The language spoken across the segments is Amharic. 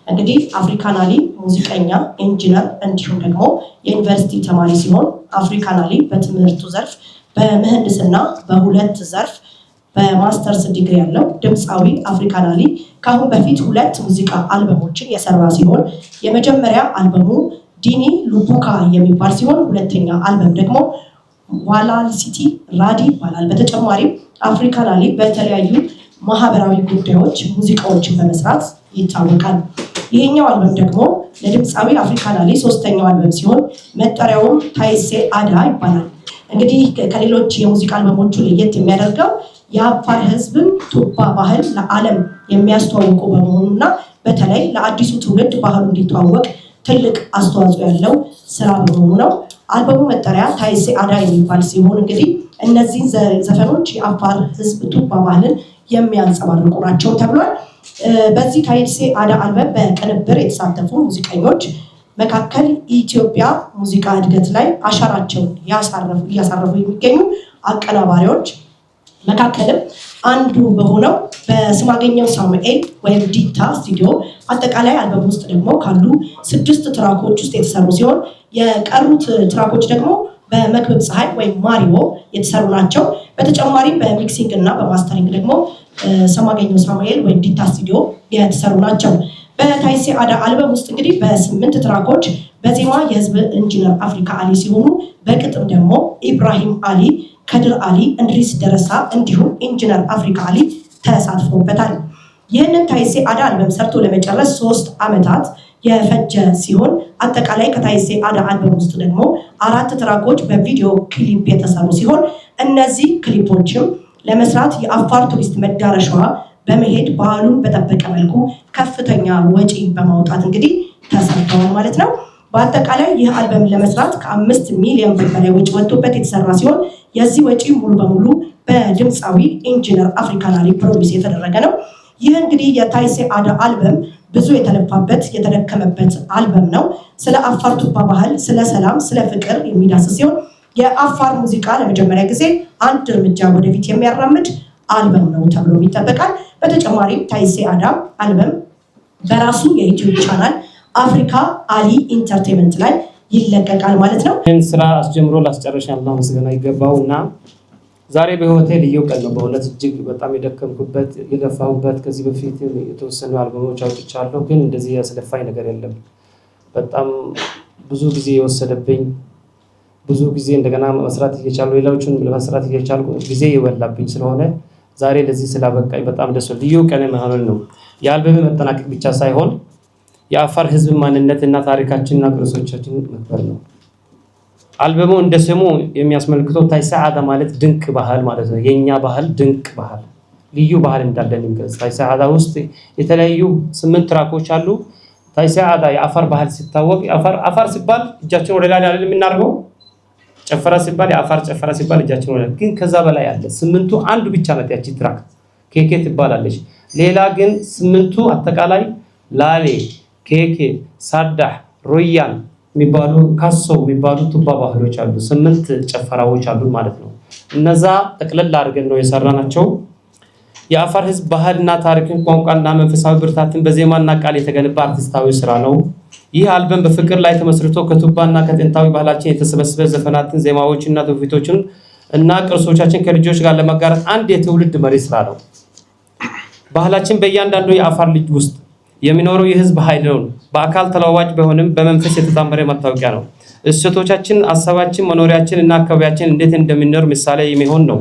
እንግዲህ አፍሪካናሊ ሙዚቀኛ ኢንጂነር እንዲሁም ደግሞ የዩኒቨርሲቲ ተማሪ ሲሆን አፍሪካናሊ በትምህርቱ ዘርፍ በምህንድስና በሁለት ዘርፍ በማስተርስ ዲግሪ ያለው ድምፃዊ አፍሪካናሊ ከአሁን በፊት 2 ሙዚቃ አልበሞችን የሰራ ሲሆን የመጀመሪያ አልበሙ ዲኒ ሉቡካ የሚባል ሲሆን ሁለተኛ አልበም ደግሞ ዋላል ሲቲ ራዲ ይባላል። በተጨማሪም አፍሪካናሊ በተለያዩ ማህበራዊ ጉዳዮች ሙዚቃዎችን በመስራት ይታወቃል። ይሄኛው አልበም ደግሞ ለድምፃዊ አፍሪካናሊ 3ኛው አልበም ሲሆን መጠሪያውም ታይሴ አዳ ይባላል። እንግዲህ ከሌሎች የሙዚቃ አልበሞቹ ለየት የሚያደርገው የአፋር ህዝብን ቱባ ባህል ለዓለም የሚያስተዋውቁ በመሆኑና በተለይ ለአዲሱ ትውልድ ባህሉ እንዲተዋወቅ ትልቅ አስተዋጽኦ ያለው ስራ በመሆኑ ነው። አልበሙ መጠሪያ ታይሴ አዳ የሚባል ሲሆን እንግዲህ እነዚህ ዘፈኖች የአፋር ህዝብ ቱባ ባህልን የሚያንጸባርቁ ናቸው ተብሏል። በዚህ ታይሴ አዳ አልበም በቅንብር የተሳተፉ ሙዚቀኞች መካከል ኢትዮጵያ ሙዚቃ እድገት ላይ አሻራቸውን እያሳረፉ የሚገኙ አቀናባሪዎች መካከልም አንዱ በሆነው በስማገኘው ሳሙኤል ወይም ዲታ ስቱዲዮ አጠቃላይ አልበም ውስጥ ደግሞ ካሉ 6 ትራኮች ውስጥ የተሰሩ ሲሆን የቀሩት ትራኮች ደግሞ በመክብብ ፀሐይ ወይም ማሪዎ የተሰሩ ናቸው። በተጨማሪም በሚክሲንግ እና በማስተሪንግ ደግሞ ስማገኘው ሳሙኤል ወይም ዲታ ስቱዲዮ የተሰሩ ናቸው። በታይሴ አዳ አልበም ውስጥ እንግዲህ በ8 ትራኮች በዜማ የህዝብ ኢንጂነር አፍሪካ አሊ ሲሆኑ በቅጥም ደግሞ ኢብራሂም አሊ፣ ከድር አሊ፣ እንድሪስ ደረሳ እንዲሁም ኢንጂነር አፍሪካ አሊ ተሳትፎበታል። ይህንን ታይሴ አዳ አልበም ሰርቶ ለመጨረስ 3 ዓመታት የፈጀ ሲሆን አጠቃላይ ከታይሴ አዳ አልበም ውስጥ ደግሞ 4 ትራኮች በቪዲዮ ክሊፕ የተሰሩ ሲሆን እነዚህ ክሊፖችም ለመስራት የአፋር ቱሪስት መዳረሻዋ በመሄድ ባህሉን በጠበቀ መልኩ ከፍተኛ ወጪ በማውጣት እንግዲህ ተሰርተዋል ማለት ነው። በአጠቃላይ ይህ አልበም ለመስራት ከ5 ሚሊዮን ብር በላይ ወጪ ወጥቶበት የተሰራ ሲሆን የዚህ ወጪ ሙሉ በሙሉ በድምፃዊ ኢንጂነር አፍሪካናሊ ፕሮዲስ የተደረገ ነው። ይህ እንግዲህ የታይሴ አዳ አልበም ብዙ የተለፋበት የተደከመበት አልበም ነው። ስለ አፋር ቱባ ባህል፣ ስለ ሰላም፣ ስለ ፍቅር የሚዳስስ ሲሆን የአፋር ሙዚቃ ለመጀመሪያ ጊዜ አንድ እርምጃ ወደፊት የሚያራምድ አልበም ነው ተብሎ ይጠበቃል። በተጨማሪም ታይሴ አዳ አልበም በራሱ የዩቲዩብ ቻናል አፍሪካ አሊ ኢንተርቴይንመንት ላይ ይለቀቃል ማለት ነው። ይህን ስራ አስጀምሮ ላስጨረሻ አላህ ምስጋና ይገባው እና ዛሬ በህይወቴ ልዩ ቀን ነው። በእውነት እጅግ በጣም የደከምኩበት የለፋሁበት ከዚህ በፊት የተወሰኑ አልበሞች አውጥቻለሁ፣ ግን እንደዚህ ያስለፋኝ ነገር የለም። በጣም ብዙ ጊዜ የወሰደብኝ ብዙ ጊዜ እንደገና መስራት እየቻሉ ሌሎችን ለመስራት እየቻሉ ጊዜ ይወላብኝ ስለሆነ ዛሬ ለዚህ ስላበቃኝ በጣም ደስ ልዩ ቀን መሆኑን ነው። የአልበም መጠናቀቅ ብቻ ሳይሆን የአፋር ህዝብ ማንነትና ታሪካችንና ቅርሶቻችን መክበር ነው። አልበሙ እንደ ስሙ የሚያስመልክተው ታይሴ አዳ ማለት ድንቅ ባህል ማለት ነው። የኛ ባህል ድንቅ ባህል ልዩ ባህል እንዳለን እንግዲህ ታይሴ አዳ ውስጥ የተለያዩ 8 ትራኮች አሉ። ታይሴ አዳ የአፋር ባህል ሲታወቅ አፋር ሲባል እጃችን ወደ ላይ አይደለም የምናርገው። ጨፈራ ሲባል የአፋር ጨፈራ ሲባል እጃችን ወደ ግን ከዛ በላይ አለ። 8ቱ አንዱ ብቻ ነው ያቺ ትራክ ኬኬ ትባላለች። ሌላ ግን 8ቱ አጠቃላይ ላሌ፣ ኬኬ፣ ሳዳህ፣ ሮያን የሚባሉ ካሶ የሚባሉ ቱባ ባህሎች አሉ። 8 ጨፈራዎች አሉ ማለት ነው። እነዛ ጠቅለል አድርገን ነው የሰራናቸው። የአፋር ህዝብ ባህልና ታሪክን ቋንቋና መንፈሳዊ ብርታትን በዜማና ቃል የተገነባ አርቲስታዊ ስራ ነው። ይህ አልበም በፍቅር ላይ ተመስርቶ ከቱባና ከጥንታዊ ባህላችን የተሰበሰበ ዘፈናትን፣ ዜማዎችና ትውፊቶችን እና ቅርሶቻችን ከልጆች ጋር ለመጋራት አንድ የትውልድ መሪ ስራ ነው። ባህላችን በእያንዳንዱ የአፋር ልጅ ውስጥ የሚኖረው የህዝብ ኃይል ነው። በአካል ተለዋዋጭ ቢሆንም በመንፈስ የተጣመረ መታወቂያ ነው። እሴቶቻችን፣ ሀሳባችን፣ መኖሪያችን እና አካባቢያችን እንዴት እንደሚኖር ምሳሌ የሚሆን ነው።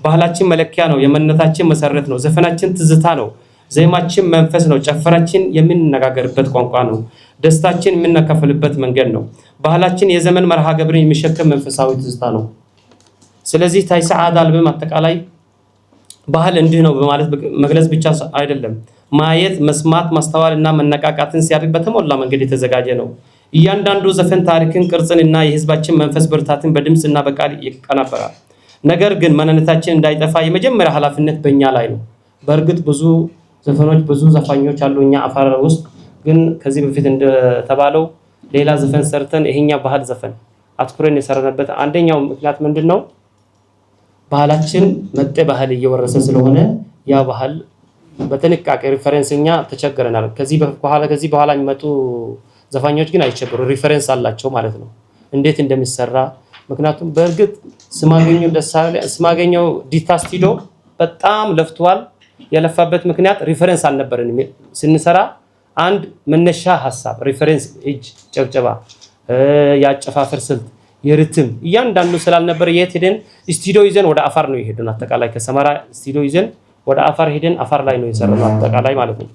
ባህላችን መለኪያ ነው። የማንነታችን መሰረት ነው። ዘፈናችን ትዝታ ነው። ዜማችን መንፈስ ነው። ጨፈራችን የምንነጋገርበት ቋንቋ ነው። ደስታችን የምንካፈልበት መንገድ ነው። ባህላችን የዘመን መርሃ ግብርን የሚሸከም መንፈሳዊ ትዝታ ነው። ስለዚህ ታይሴ አዳ አልበም አጠቃላይ ባህል እንዲህ ነው በማለት መግለጽ ብቻ አይደለም፣ ማየት፣ መስማት፣ ማስተዋል እና መነቃቃትን ሲያደርግ በተሞላ መንገድ የተዘጋጀ ነው። እያንዳንዱ ዘፈን ታሪክን፣ ቅርጽን እና የህዝባችን መንፈስ ብርታትን በድምጽ እና በቃል ይቀናበራል። ነገር ግን ማንነታችን እንዳይጠፋ የመጀመሪያ ኃላፊነት በእኛ ላይ ነው። በእርግጥ ብዙ ዘፈኖች ብዙ ዘፋኞች አሉ እኛ አፋር ውስጥ፣ ግን ከዚህ በፊት እንደተባለው ሌላ ዘፈን ሰርተን ይሄኛ ባህል ዘፈን አትኩረን የሰራንበት አንደኛው ምክንያት ምንድነው? ባህላችን መጤ ባህል እየወረሰ ስለሆነ ያ ባህል በጥንቃቄ ሪፈረንስኛ ተቸግረናል። ከዚህ በኋላ የሚመጡ ዘፋኞች ግን አይቸገሩ፣ ሪፈረንስ አላቸው ማለት ነው እንዴት እንደሚሰራ። ምክንያቱም በእርግጥ ስማገኘው ዲታ ስቱዲዮ በጣም ለፍቷል። የለፋበት ምክንያት ሪፈረንስ አልነበረንም። ስንሰራ አንድ መነሻ ሐሳብ ሪፈረንስ፣ እጅ ጨብጨባ፣ ያጨፋፈር ስልት፣ የሪትም እያንዳንዱ ስላልነበረ የት ሄደን ስቱዲዮ ይዘን ወደ አፋር ነው የሄድን። አጠቃላይ ከሰመራ ስቱዲዮ ይዘን ወደ አፋር ሄደን አፋር ላይ ነው የሰራነው አጠቃላይ ማለት ነው።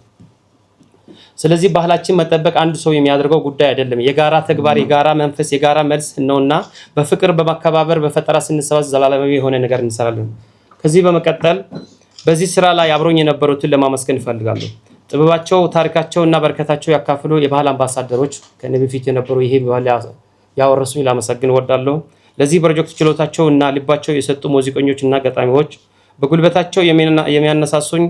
ስለዚህ ባህላችን መጠበቅ አንድ ሰው የሚያደርገው ጉዳይ አይደለም። የጋራ ተግባር፣ የጋራ መንፈስ፣ የጋራ መልስ ነውና በፍቅር በመከባበር በፈጠራ ስንሰባሰብ ዘላለማዊ የሆነ ነገር እንሰራለን። ከዚህ በመቀጠል በዚህ ስራ ላይ አብሮኝ የነበሩትን ለማመስገን እፈልጋለሁ። ጥበባቸው፣ ታሪካቸው እና በረከታቸው ያካፍሉ የባህል አምባሳደሮች ከኔ በፊት የነበሩ ይሄ ባህል ያወረሱኝ ላመሰግን እወዳለሁ። ለዚህ ፕሮጀክት ችሎታቸው እና ልባቸው የሰጡ ሙዚቀኞች እና ገጣሚዎች፣ በጉልበታቸው የሚያነሳሱኝ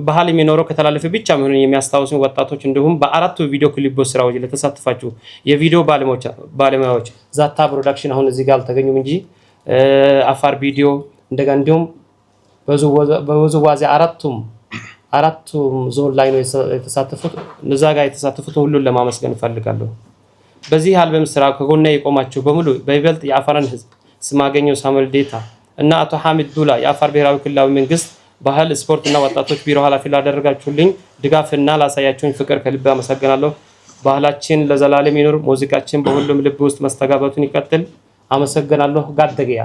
ባህል የሚኖረው ከተላለፈ ብቻ መሆኑን የሚያስታውሱኝ ወጣቶች፣ እንዲሁም በአራቱ ቪዲዮ ክሊፖች ስራዎች ለተሳተፋችሁ የቪዲዮ ባለሙያዎች ዛታ ፕሮዳክሽን አሁን እዚህ ጋር አልተገኙም እንጂ አፋር ቪዲዮ እንደገና እንዲሁም በውዝዋዜ አራቱም ዞን ላይ ነው የተሳተፉት። እነዛ ጋር የተሳተፉት ሁሉን ለማመስገን እፈልጋለሁ። በዚህ አልበም ስራ ከጎኔ የቆማችሁ በሙሉ በይበልጥ የአፋርን ህዝብ ስማገኘው ሳሙኤል ዴታ እና አቶ ሐሚድ ዱላ የአፋር ብሔራዊ ክልላዊ መንግስት ባህል ስፖርት እና ወጣቶች ቢሮ ኃላፊ ላደረጋችሁልኝ ድጋፍና ላሳያችሁኝ ፍቅር ከልብ አመሰግናለሁ። ባህላችን ለዘላለም ይኑር። ሙዚቃችን በሁሉም ልብ ውስጥ መስተጋባቱን ይቀጥል። አመሰግናለሁ። ጋደገያ